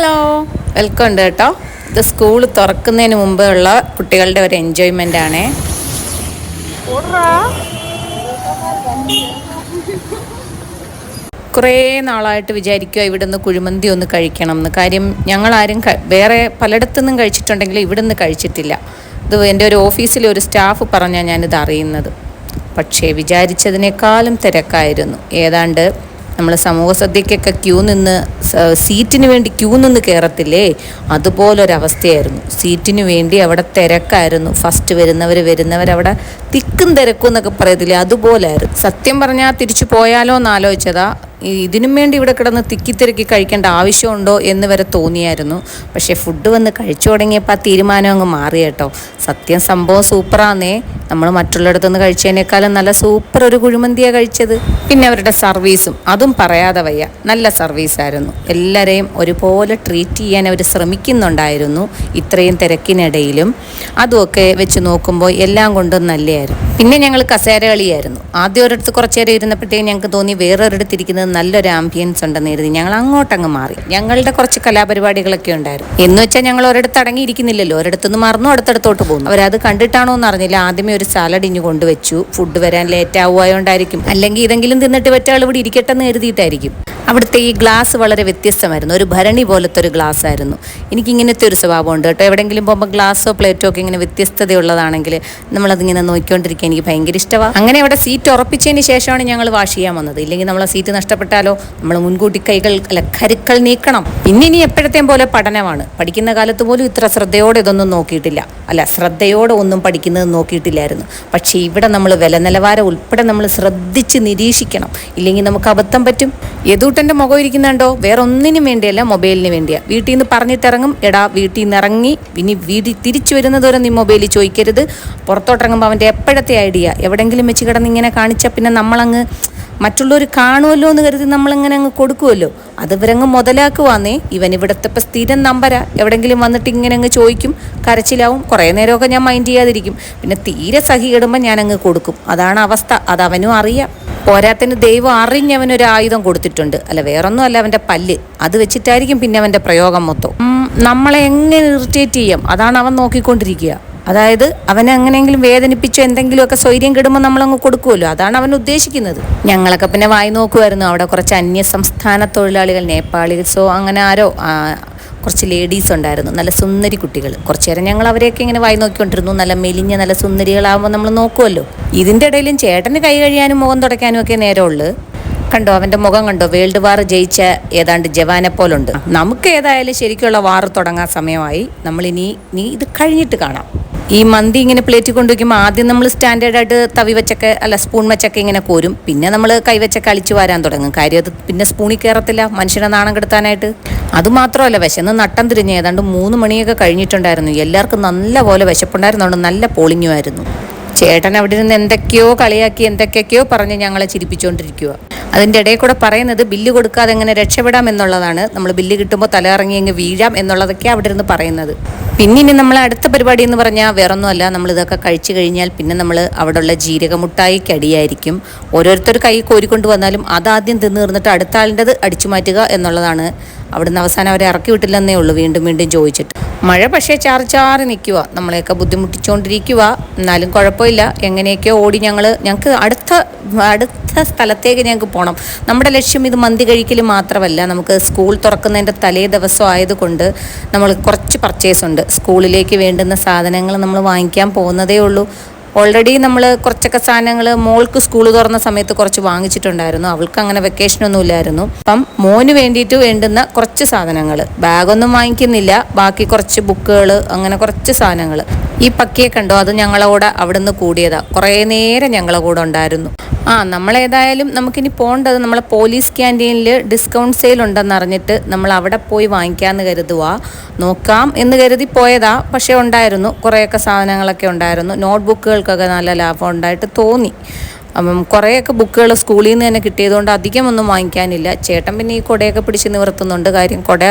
Hello, welcome ഉണ്ട് കേട്ടോ. ഇത് സ്കൂൾ തുറക്കുന്നതിന് മുമ്പ് ഉള്ള കുട്ടികളുടെ ഒരു എൻജോയ്മെൻ്റ് ആണേ. കുറേ നാളായിട്ട് വിചാരിക്കുക ഇവിടുന്ന് കുഴിമന്തി ഒന്ന് കഴിക്കണം എന്ന്. കാര്യം ഞങ്ങളാരും വേറെ പലയിടത്തുനിന്നും കഴിച്ചിട്ടുണ്ടെങ്കിൽ ഇവിടുന്ന് കഴിച്ചിട്ടില്ല. ഇത് എൻ്റെ ഒരു ഓഫീസിലെ ഒരു സ്റ്റാഫ് പറഞ്ഞാൽ ഞാനിത് അറിയുന്നത്. പക്ഷേ വിചാരിച്ചതിനേക്കാളും തിരക്കായിരുന്നു. ഏതാണ്ട് നമ്മൾ സമൂഹ സദ്യക്കൊക്കെ സീറ്റിന് വേണ്ടി ക്യൂ നിന്ന് കയറത്തില്ലേ, അതുപോലൊരവസ്ഥയായിരുന്നു. സീറ്റിന് വേണ്ടി അവിടെ തിരക്കായിരുന്നു. ഫസ്റ്റ് വരുന്നവരവിടെ തിക്കും തിരക്കും എന്നൊക്കെ പറയത്തില്ലേ, അതുപോലായിരുന്നു. സത്യം പറഞ്ഞാൽ തിരിച്ചു പോയാലോ എന്ന് ആലോചിച്ചതാ. ഇതിനും വേണ്ടി ഇവിടെ കിടന്ന് തിക്കിത്തിരക്കി കഴിക്കേണ്ട ആവശ്യമുണ്ടോ എന്ന് വരെ തോന്നിയായിരുന്നു. പക്ഷേ ഫുഡ് വന്ന് കഴിച്ചു തുടങ്ങിയപ്പോൾ ആ തീരുമാനം അങ്ങ് മാറി കേട്ടോ. സത്യം സംഭവം സൂപ്പറാന്നേ. നമ്മൾ മറ്റുള്ളിടത്തുനിന്ന് കഴിച്ചതിനേക്കാളും നല്ല സൂപ്പർ ഒരു കുഴിമന്തിയാണ് കഴിച്ചത്. പിന്നെ അവരുടെ സർവീസും അതും പറയാതെ വയ്യ, നല്ല സർവീസായിരുന്നു. എല്ലാവരെയും ഒരുപോലെ ട്രീറ്റ് ചെയ്യാൻ അവർ ശ്രമിക്കുന്നുണ്ടായിരുന്നു ഇത്രയും തിരക്കിനിടയിലും. അതുമൊക്കെ വെച്ച് നോക്കുമ്പോൾ എല്ലാം കൊണ്ടും നല്ലതായിരുന്നു. പിന്നെ ഞങ്ങൾ കസേര കളിയായിരുന്നു. ആദ്യം ഒരിടത്ത് കുറച്ച് നേരം ഇരുന്നപ്പോഴത്തേക്കും ഞങ്ങൾക്ക് തോന്നി വേറൊരിടത്ത് ഇരിക്കുന്നത് നല്ലൊരു ആംബിയൻസ് ഉണ്ടെന്ന് കരുതി ഞങ്ങൾ അങ്ങോട്ടങ്ങ് മാറി. ഞങ്ങളുടെ കുറച്ച് കലാപരിപാടികളൊക്കെ ഉണ്ടായിരുന്നു. എന്ന് വെച്ചാൽ ഞങ്ങൾ ഒരിടത്ത് അടങ്ങിയിരിക്കുന്നില്ലല്ലോ, ഒരിടത്തുനിന്ന് മറന്നു അടുത്തടുത്തോട്ട് പോകുന്നു. അവരത് കണ്ടിട്ടാണോ എന്ന് അറിഞ്ഞില്ല. ആദ്യമേ ഒരു സാലഡ് ഇഞ്ഞു കൊണ്ടുവച്ചു. ഫുഡ് വരാൻ ലേറ്റ് ആവുമായോണ്ടായിരിക്കും, അല്ലെങ്കിൽ ഇതെങ്കിലും തിന്നിട്ട് മറ്റാൾ ഇവിടെ ഇരിക്കട്ടെ എന്ന് കരുതിയിട്ടായിരിക്കും. അവിടുത്തെ ഈ ഗ്ലാസ് വളരെ വ്യത്യസ്തമായിരുന്നു. ഒരു ഭരണി പോലത്തെ ഒരു ഗ്ലാസ് ആയിരുന്നു. എനിക്കിങ്ങനത്തെ ഒരു സ്വഭാവമുണ്ട് കേട്ടോ. എവിടെയെങ്കിലും പോകുമ്പോൾ ഗ്ലാസ്സോ പ്ലേറ്റോ ഒക്കെ ഇങ്ങനെ വ്യത്യസ്തതയുള്ളതാണെങ്കിൽ നമ്മളതിങ്ങനെ നോക്കിക്കൊണ്ടിരിക്കാൻ എനിക്ക് ഭയങ്കര ഇഷ്ടമാണ്. അങ്ങനെ അവിടെ സീറ്റ് ഉറപ്പിച്ചതിന് ശേഷമാണ് ഞങ്ങൾ വാഷ് ചെയ്യാൻ വന്നത്. ഇല്ലെങ്കിൽ നമ്മളെ സീറ്റ് നഷ്ടപ്പെട്ടാലോ, നമ്മൾ മുൻകൂട്ടി കരുക്കൾ നീക്കണം. പിന്നെ ഇനി എപ്പോഴത്തെയും പോലെ പഠനമാണ്. പഠിക്കുന്ന കാലത്ത് പോലും ഇത്ര ശ്രദ്ധയോടെ ഇതൊന്നും നോക്കിയിട്ടില്ല. ശ്രദ്ധയോടെ ഒന്നും പഠിക്കുന്നത് നോക്കിയിട്ടില്ലായിരുന്നു. പക്ഷേ ഇവിടെ നമ്മൾ വില നിലവാരം ഉൾപ്പെടെ നമ്മൾ ശ്രദ്ധിച്ച് നിരീക്ഷിക്കണം, ഇല്ലെങ്കിൽ നമുക്ക് അബദ്ധം പറ്റും. യദൂട്ടൻ്റെ മുഖം ഇരിക്കുന്നുണ്ടോ, വേറെ ഒന്നിനും വേണ്ടിയല്ല, മൊബൈലിന് വേണ്ടിയാണ്. വീട്ടിൽ നിന്ന് പറഞ്ഞിട്ടിറങ്ങും, എടാ വീട്ടിൽ നിന്ന് ഇറങ്ങി ഇനി വീട്ടിൽ തിരിച്ചു വരുന്നതുവരെ നീ മൊബൈലിൽ ചോദിക്കരുത്. പുറത്തോട്ടിറങ്ങുമ്പോൾ അവൻ്റെ എപ്പോഴത്തെ ഐഡിയ എവിടെയെങ്കിലും വെച്ച് കിടന്ന് ഇങ്ങനെ കാണിച്ചാൽ പിന്നെ നമ്മളങ്ങ് മറ്റുള്ളവർ കാണുമല്ലോ എന്ന് കരുതി നമ്മളിങ്ങനെ അങ്ങ് കൊടുക്കുമല്ലോ. അത് ഇവരങ്ങ് മുതലാക്കുവാന്നേ. ഇവൻ ഇവിടുത്തെ ഇപ്പം സ്ഥിരം നമ്പരാ. എവിടെയെങ്കിലും വന്നിട്ട് ഇങ്ങനെ അങ്ങ് ചോദിക്കും, കരച്ചിലാവും. കുറേ നേരമൊക്കെ ഞാൻ മൈൻഡ് ചെയ്യാതിരിക്കും. പിന്നെ തീരെ സഹിയിടുമ്പോൾ ഞാനങ്ങ് കൊടുക്കും. അതാണ് അവസ്ഥ. അത് അവനും അറിയാം. പോരാത്തിന് ദൈവം അറിഞ്ഞവനൊരു ആയുധം കൊടുത്തിട്ടുണ്ട്. വേറൊന്നും അല്ല, അവൻ്റെ പല്ല്. അത് വെച്ചിട്ടായിരിക്കും പിന്നെ അവൻ്റെ പ്രയോഗം മൊത്തം. നമ്മളെ എങ്ങനെ ഇറിറ്റേറ്റ് ചെയ്യാം അതാണ് അവൻ നോക്കിക്കൊണ്ടിരിക്കുക. അതായത് അവനെ എങ്ങനെയെങ്കിലും വേദനിപ്പിച്ചോ എന്തെങ്കിലുമൊക്കെ സ്വൈര്യം കിടുമ്പോൾ നമ്മളങ്ങ് കൊടുക്കുമല്ലോ, അതാണ് അവൻ ഉദ്ദേശിക്കുന്നത്. ഞങ്ങളൊക്കെ പിന്നെ വായി നോക്കുമായിരുന്നു. അവിടെ കുറച്ച് അന്യ സംസ്ഥാന തൊഴിലാളികൾ, നേപ്പാളീസോ അങ്ങനെ ആരോ, കുറച്ച് ലേഡീസ് ഉണ്ടായിരുന്നു, നല്ല സുന്ദരി കുട്ടികൾ. കുറച്ചു നേരം ഞങ്ങൾ അവരെയൊക്കെ ഇങ്ങനെ വായി നോക്കിക്കൊണ്ടിരുന്നു. നല്ല മെലിഞ്ഞ നല്ല സുന്ദരികളാകുമ്പോൾ നമ്മൾ നോക്കുമല്ലോ. ഇതിൻ്റെ ഇടയിലും ചേട്ടന് കൈ കഴിയാനും മുഖം തുടയ്ക്കാനും ഒക്കെ നേരമുള്ളൂ. കണ്ടോ അവൻ്റെ മുഖം കണ്ടോ, വേൾഡ് വാർ ജയിച്ച ഏതാണ്ട് ജവാനെ പോലുണ്ട്. നമുക്ക് ഏതായാലും ശരിക്കുള്ള വാർ തുടങ്ങാൻ സമയമായി. നമ്മളിനി ഇത് കഴിഞ്ഞിട്ട് കാണാം. ഈ മന്തി ഇങ്ങനെ പ്ലേറ്റിൽ കൊണ്ടുവയ്ക്കുമ്പോൾ ആദ്യം നമ്മൾ സ്റ്റാൻഡേർഡായിട്ട് തവി വെച്ചൊക്കെ സ്പൂൺ വെച്ചൊക്കെ ഇങ്ങനെ കോരും. പിന്നെ നമ്മൾ കൈവച്ചൊക്കെ അളിച്ചു വാരാൻ തുടങ്ങും. കാര്യം അത് പിന്നെ സ്പൂണിൽ കയറത്തില്ല, മനുഷ്യനെ നാണം കെടുത്താനായിട്ട്. അതുമാത്രമല്ല, വിശന്ന് നട്ടം തിരിഞ്ഞ് ഏതാണ്ട് 3 മണിയൊക്കെ കഴിഞ്ഞിട്ടുണ്ടായിരുന്നു. എല്ലാവർക്കും നല്ല പോലെ വിശപ്പുണ്ടായിരുന്നുകൊണ്ട് നല്ല പോളിങ്ങുമായിരുന്നു. ചേട്ടൻ അവിടെ നിന്ന് എന്തൊക്കെയോ കളിയാക്കി എന്തൊക്കെയൊക്കെയോ പറഞ്ഞ് ഞങ്ങളെ ചിരിപ്പിച്ചുകൊണ്ടിരിക്കുക. അതിൻ്റെ ഇടയിൽ കൂടെ പറയുന്നത് ബില്ല് കൊടുക്കാതെ എങ്ങനെ രക്ഷപ്പെടാം എന്നുള്ളതാണ്. നമ്മൾ ബില്ല് കിട്ടുമ്പോൾ തലയിറങ്ങി അങ്ങ് വീഴാം എന്നുള്ളതൊക്കെയാണ് അവിടെ ഇരുന്ന് പറയുന്നത്. പിന്നെ ഇനി നമ്മളെ അടുത്ത പരിപാടി എന്ന് പറഞ്ഞാൽ വേറൊന്നുമല്ല, നമ്മളിതൊക്കെ കഴിച്ചു കഴിഞ്ഞാൽ പിന്നെ നമ്മൾ അവിടെയുള്ള ജീരകമുട്ടായിക്ക് അടിയായിരിക്കും. ഓരോരുത്തർ കൈ കോരിക്കൊണ്ട് വന്നാലും അതാദ്യം തിന്നു തീർന്നിട്ട് അടുത്ത ആളിൻ്റെത് അടിച്ചു മാറ്റുക എന്നുള്ളതാണ്. അവിടുന്ന് അവസാനം അവരെ ഇറക്കി വിട്ടില്ലെന്നേ ഉള്ളൂ, വീണ്ടും വീണ്ടും ചോദിച്ചിട്ട്. മഴ പക്ഷേ ചാറി നിൽക്കുക, നമ്മളെയൊക്കെ ബുദ്ധിമുട്ടിച്ചുകൊണ്ടിരിക്കുക. എന്നാലും കുഴപ്പമില്ല, എങ്ങനെയൊക്കെയോ ഓടി ഞങ്ങൾക്ക് അടുത്ത സ്ഥലത്തേക്ക് ഞങ്ങൾക്ക് പോകണം. നമ്മുടെ ലക്ഷ്യം ഇത് മന്തി കഴിക്കൽ മാത്രമല്ല, നമുക്ക് സ്കൂൾ തുറക്കുന്നതിൻ്റെ തലേ ദിവസം ആയതുകൊണ്ട് നമ്മൾ കുറച്ച് പർച്ചേസ് ഉണ്ട്. സ്കൂളിലേക്ക് വേണ്ടുന്ന സാധനങ്ങൾ നമ്മൾ വാങ്ങിക്കാൻ പോകുന്നതേ ഉള്ളൂ. ഓൾറെഡി നമ്മൾ കുറച്ചൊക്കെ സാധനങ്ങൾ മോൾക്ക് സ്കൂൾ തുറന്ന സമയത്ത് കുറച്ച് വാങ്ങിച്ചിട്ടുണ്ടായിരുന്നു. അവൾക്ക് അങ്ങനെ വെക്കേഷനൊന്നും ഇല്ലായിരുന്നു. അപ്പം മോന് വേണ്ടിയിട്ട് വേണ്ടുന്ന കുറച്ച് സാധനങ്ങൾ, ബാഗൊന്നും വാങ്ങിക്കുന്നില്ല, ബാക്കി കുറച്ച് ബുക്കുകൾ, അങ്ങനെ കുറച്ച് സാധനങ്ങൾ. ഈ പക്കിയെ കണ്ടോ, അത് ഞങ്ങളെ കൂടെ അവിടുന്ന് കൂടിയതാണ്. കുറേ നേരം ഞങ്ങളെ കൂടെ ഉണ്ടായിരുന്നു. നമ്മളേതായാലും നമുക്കിനി പോകേണ്ടത് നമ്മളെ പോലീസ് ക്യാൻറ്റീനിൽ ഡിസ്കൗണ്ട് സെയിൽ ഉണ്ടെന്ന് അറിഞ്ഞിട്ട് നമ്മൾ അവിടെ പോയി വാങ്ങിക്കാമെന്ന് കരുതുക. നോക്കാം എന്ന് കരുതി പോയതാ. പക്ഷേ ഉണ്ടായിരുന്നു, കുറേയൊക്കെ സാധനങ്ങളൊക്കെ ഉണ്ടായിരുന്നു. നോട്ട് ബുക്കുകൾക്കൊക്കെ നല്ല ലാഭം ഉണ്ടായിട്ട് തോന്നി. കുറേയൊക്കെ ബുക്കുകൾ സ്കൂളിൽ നിന്ന് തന്നെ കിട്ടിയതുകൊണ്ട് അധികമൊന്നും വാങ്ങിക്കാനില്ല. ചേട്ടൻ പിന്നെ ഈ കുടയൊക്കെ പിടിച്ച് നിവർത്തുന്നുണ്ട്. കാര്യം കുട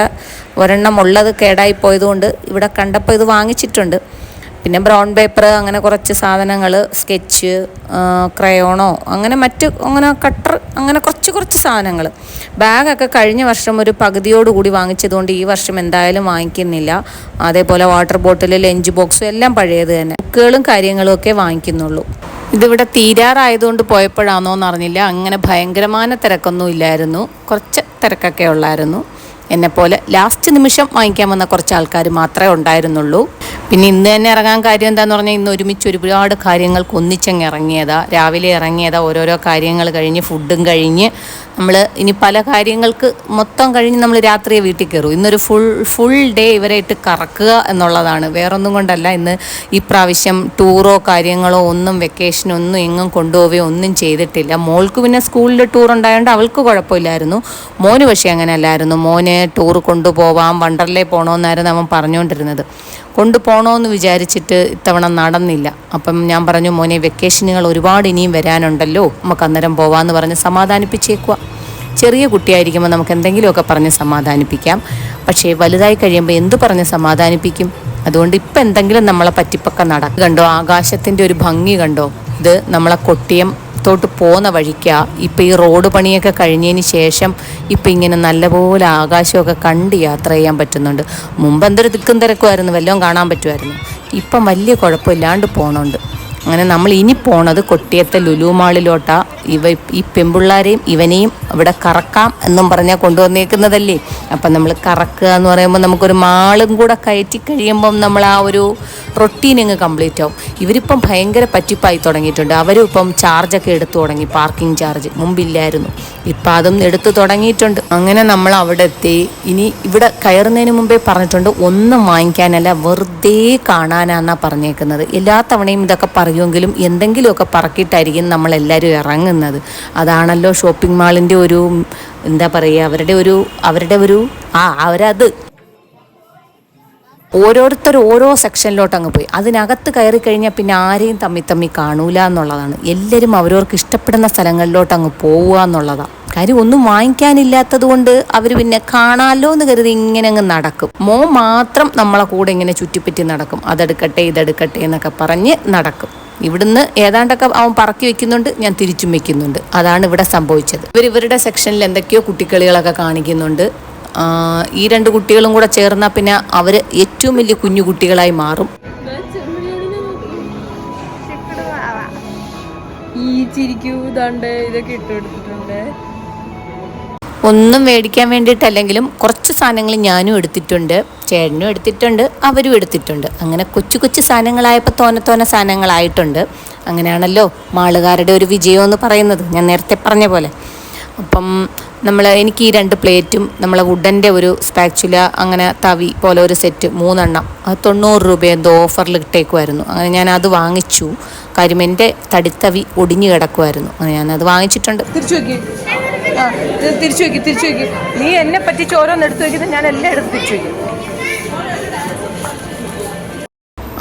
ഒരെണ്ണം ഉള്ളത് കേടായി പോയതുകൊണ്ട് ഇവിടെ കണ്ടപ്പോൾ ഇത് വാങ്ങിച്ചിട്ടുണ്ട്. പിന്നെ ബ്രൗൺ പേപ്പർ, അങ്ങനെ കുറച്ച് സാധനങ്ങൾ, സ്കെച്ച്, ക്രയോണോ, അങ്ങനെ അങ്ങനെ കട്ടർ, അങ്ങനെ കുറച്ച് സാധനങ്ങൾ. ബാഗൊക്കെ കഴിഞ്ഞ വർഷം ഒരു പകുതിയോടുകൂടി വാങ്ങിച്ചതുകൊണ്ട് ഈ വർഷം എന്തായാലും വാങ്ങിക്കുന്നില്ല. അതേപോലെ വാട്ടർ ബോട്ടിൽ, ലഞ്ച് ബോക്സും എല്ലാം പഴയത് തന്നെ. ബുക്കുകളും കാര്യങ്ങളും ഒക്കെ വാങ്ങിക്കുന്നുള്ളൂ. ഇതിവിടെ തീരാറായതുകൊണ്ട് പോയപ്പോഴാണോന്ന് അറിഞ്ഞില്ല, അങ്ങനെ ഭയങ്കരമായ തിരക്കൊന്നും ഇല്ലായിരുന്നു, കുറച്ച് തിരക്കൊക്കെ ഉള്ളായിരുന്നു. എന്നെപ്പോലെ ലാസ്റ്റ് നിമിഷം വാങ്ങിക്കാൻ വന്ന കുറച്ച് ആൾക്കാർ മാത്രമേ ഉണ്ടായിരുന്നുള്ളൂ. പിന്നെ ഇന്ന് തന്നെ ഇറങ്ങാൻ കാര്യം എന്താണെന്ന് പറഞ്ഞാൽ ഇന്ന് ഒരുമിച്ച് ഒരുപാട് കാര്യങ്ങൾക്ക് ഒന്നിച്ചങ്ങ് ഇറങ്ങിയതാണ്. രാവിലെ ഇറങ്ങിയതാണ്, ഓരോരോ കാര്യങ്ങൾ കഴിഞ്ഞ് ഫുഡും കഴിഞ്ഞ് നമ്മൾ ഇനി പല കാര്യങ്ങൾക്ക് മൊത്തം കഴിഞ്ഞ് നമ്മൾ രാത്രിയെ വീട്ടിൽ കയറും. ഇന്നൊരു ഫുൾ ഡേ ഇവരെ ഇട്ട് കറക്കുക എന്നുള്ളതാണ്, വേറൊന്നും കൊണ്ടല്ല. ഇന്ന് ഈ പ്രാവശ്യം ടൂറോ കാര്യങ്ങളോ ഒന്നും, വെക്കേഷനൊന്നും എങ്ങും കൊണ്ടുപോവുകയോ ഒന്നും ചെയ്തിട്ടില്ല. മോൾക്ക് പിന്നെ സ്കൂളിൽ ടൂർ ഉണ്ടായതുകൊണ്ട് അവൾക്ക് കുഴപ്പമില്ലായിരുന്നു. മോന് പക്ഷേ അങ്ങനെ അല്ലായിരുന്നു. മോന് ടൂർ കൊണ്ടുപോവാം, വണ്ടർലേ പോകണമെന്നായിരുന്നു അവൻ പറഞ്ഞുകൊണ്ടിരുന്നത്. കൊണ്ടുപോകണമെന്ന് വിചാരിച്ചിട്ട് ഇത്തവണ നടന്നില്ല. അപ്പം ഞാൻ പറഞ്ഞു, മോനെ വെക്കേഷനുകൾ ഒരുപാട് ഇനിയും വരാനുണ്ടല്ലോ, നമുക്ക് അന്നേരം പോവാമെന്ന് പറഞ്ഞ് സമാധാനിപ്പിച്ചേക്കുക. ചെറിയ കുട്ടിയായിരിക്കുമ്പോൾ നമുക്ക് എന്തെങ്കിലുമൊക്കെ പറഞ്ഞ് സമാധാനിപ്പിക്കാം. പക്ഷേ വലുതായി കഴിയുമ്പോൾ എന്തു പറഞ്ഞ് സമാധാനിപ്പിക്കും? അതുകൊണ്ട് ഇപ്പം എന്തെങ്കിലും നമ്മളെ പറ്റിപ്പൊക്കെ നടക്കുക. കണ്ടോ ആകാശത്തിൻ്റെ ഒരു ഭംഗി കണ്ടോ? ഇത് നമ്മളെ കൊട്ടിയം ത്തോട്ട് പോകുന്ന വഴിക്കാണ്. ഇപ്പം ഈ റോഡ് പണിയൊക്കെ കഴിഞ്ഞതിന് ശേഷം ഇപ്പം ഇങ്ങനെ നല്ലപോലെ ആകാശമൊക്കെ കണ്ട് യാത്ര ചെയ്യാൻ പറ്റുന്നുണ്ട്. മുമ്പ് എന്തൊരു തിക്കും തിരക്കുമായിരുന്നു, വല്ലതും കാണാൻ പറ്റുമായിരുന്നു. ഇപ്പം വലിയ കുഴപ്പമില്ലാണ്ട് പോകണുണ്ട്. അങ്ങനെ നമ്മൾ ഇനി പോണത് കൊട്ടിയത്തെ ലുലു മാളിലോട്ടാണ്. ഈ പെൺപിള്ളാരെയും ഇവനെയും ഇവിടെ കറക്കാം എന്നും പറഞ്ഞാൽ കൊണ്ടുവന്നേക്കുന്നതല്ലേ. അപ്പം നമ്മൾ കറക്കുക എന്ന് പറയുമ്പോൾ നമുക്കൊരു മാളും കൂടെ കയറ്റി കഴിയുമ്പം നമ്മൾ ആ ഒരു റൊട്ടീൻ അങ്ങ് കംപ്ലീറ്റ് ആവും. ഇവരിപ്പം ഭയങ്കര പറ്റിപ്പായി തുടങ്ങിയിട്ടുണ്ട്. അവരും ഇപ്പം ചാർജൊക്കെ എടുത്തു തുടങ്ങി, പാർക്കിംഗ് ചാർജ് മുമ്പില്ലായിരുന്നു, ഇപ്പം അതും എടുത്തു തുടങ്ങിയിട്ടുണ്ട്. അങ്ങനെ നമ്മൾ അവിടെ എത്തി. ഇനി ഇവിടെ കയറുന്നതിന് മുമ്പേ പറഞ്ഞിട്ടുണ്ട്, ഒന്നും വാങ്ങിക്കാനല്ല, വെറുതെ കാണാനാന്നാണ് പറഞ്ഞേക്കുന്നത്. എല്ലാ തവണയും ഇതൊക്കെ പറയുമെങ്കിലും എന്തെങ്കിലുമൊക്കെ പറക്കിയിട്ടായിരിക്കും നമ്മളെല്ലാവരും ഇറങ്ങുന്നത്. അതാണല്ലോ ഷോപ്പിംഗ് മാളിൻ്റെ ഒരു എന്താ പറയുക, അവരുടെ ഒരു അവരത് ഓരോരുത്തർ ഓരോ സെക്ഷനിലോട്ട് അങ്ങ് പോയി. അതിനകത്ത് കയറി കഴിഞ്ഞാൽ പിന്നെ ആരെയും തമ്മി കാണൂല എന്നുള്ളതാണ്. എല്ലാവരും അവരവർക്ക് ഇഷ്ടപ്പെടുന്ന സ്ഥലങ്ങളിലോട്ട് അങ്ങ് പോവുക എന്നുള്ളതാണ് കാര്യം. ഒന്നും വാങ്ങിക്കാനില്ലാത്തത് കൊണ്ട് അവർ പിന്നെ കാണാമല്ലോ എന്ന് കരുതി ഇങ്ങനെ അങ്ങ് നടക്കും. മോൻ മാത്രം നമ്മളെ കൂടെ ഇങ്ങനെ ചുറ്റിപ്പറ്റി നടക്കും. അതെടുക്കട്ടെ ഇതെടുക്കട്ടെ എന്നൊക്കെ പറഞ്ഞ് നടക്കും. ഇവിടുന്ന് ഏതാണ്ടൊക്കെ അവൻ പറക്കി വെക്കുന്നുണ്ട്, ഞാൻ തിരിച്ചും വെക്കുന്നുണ്ട്. അതാണ് ഇവിടെ സംഭവിച്ചത്. ഇവരുടെ സെക്ഷനിൽ എന്തൊക്കെയോ കുട്ടിക്കളികളൊക്കെ കാണിക്കുന്നുണ്ട്. ഈ രണ്ട് കുട്ടികളും കൂടെ ചേർന്നാൽ പിന്നെ അവർ ഏറ്റവും വലിയ കുഞ്ഞു കുട്ടികളായി മാറും. ഇതൊക്കെ ഇട്ടുകൊടുത്തിട്ടുണ്ട്. ഒന്നും മേടിക്കാൻ വേണ്ടിയിട്ടല്ലെങ്കിലും കുറച്ച് സാധനങ്ങൾ ഞാനും എടുത്തിട്ടുണ്ട്, ചേട്ടനും എടുത്തിട്ടുണ്ട്, അവരും എടുത്തിട്ടുണ്ട്. അങ്ങനെ കൊച്ചു സാധനങ്ങളായപ്പോൾ തോനെ സാധനങ്ങളായിട്ടുണ്ട്. അങ്ങനെയാണല്ലോ മാളുകാരുടെ ഒരു വിജയം എന്ന് പറയുന്നത്, ഞാൻ നേരത്തെ പറഞ്ഞ പോലെ. അപ്പം എനിക്ക് ഈ 2 പ്ലേറ്റും നമ്മളെ വുഡൻ്റെ ഒരു സ്പാച്ചുല, അങ്ങനെ തവി പോലെ ഒരു സെറ്റ് 3 എണ്ണം, അത് 90 രൂപ എന്തോ ഓഫറിൽ ഇട്ടേക്കുമായിരുന്നു. അങ്ങനെ ഞാൻ അത് വാങ്ങിച്ചു. കാര്യം എൻ്റെ തടിത്തവി ഒടിഞ്ഞു കിടക്കുമായിരുന്നു. അങ്ങനെ ഞാനത് വാങ്ങിച്ചിട്ടുണ്ട്. തിരിച്ചു വെക്കി. നീ എന്നെ പറ്റിച്ച് ഓരോന്ന് എടുത്തു വെക്കുന്നത്, ഞാൻ എല്ലാം എടുത്ത് തിരിച്ചു വെക്കും.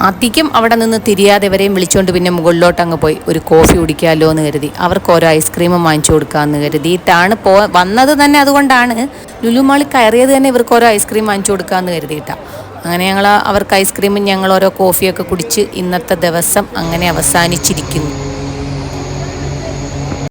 അധികം അവിടെ നിന്ന് തിരിയാതെ ഇവരെയും വിളിച്ചുകൊണ്ട് പിന്നെ മുകളിലോട്ട് അങ്ങ് പോയി ഒരു കോഫി കുടിക്കാമല്ലോ എന്ന് കരുതി. അവർക്ക് ഓരോ ഐസ്ക്രീമും വാങ്ങിച്ചു കൊടുക്കാമെന്ന് കരുതിയിട്ടാണ് വന്നത് തന്നെ. അതുകൊണ്ടാണ് ലുലു മാളിൽ കയറിയത് തന്നെ ഇവർക്ക് ഓരോ ഐസ്ക്രീം വാങ്ങിച്ചു കൊടുക്കാമെന്ന് കരുതിയിട്ടാണ്. അങ്ങനെ അവർക്ക് ഐസ്ക്രീമും ഞങ്ങൾ ഓരോ കോഫിയൊക്കെ കുടിച്ച് ഇന്നത്തെ ദിവസം അങ്ങനെ അവസാനിച്ചിരിക്കുന്നു.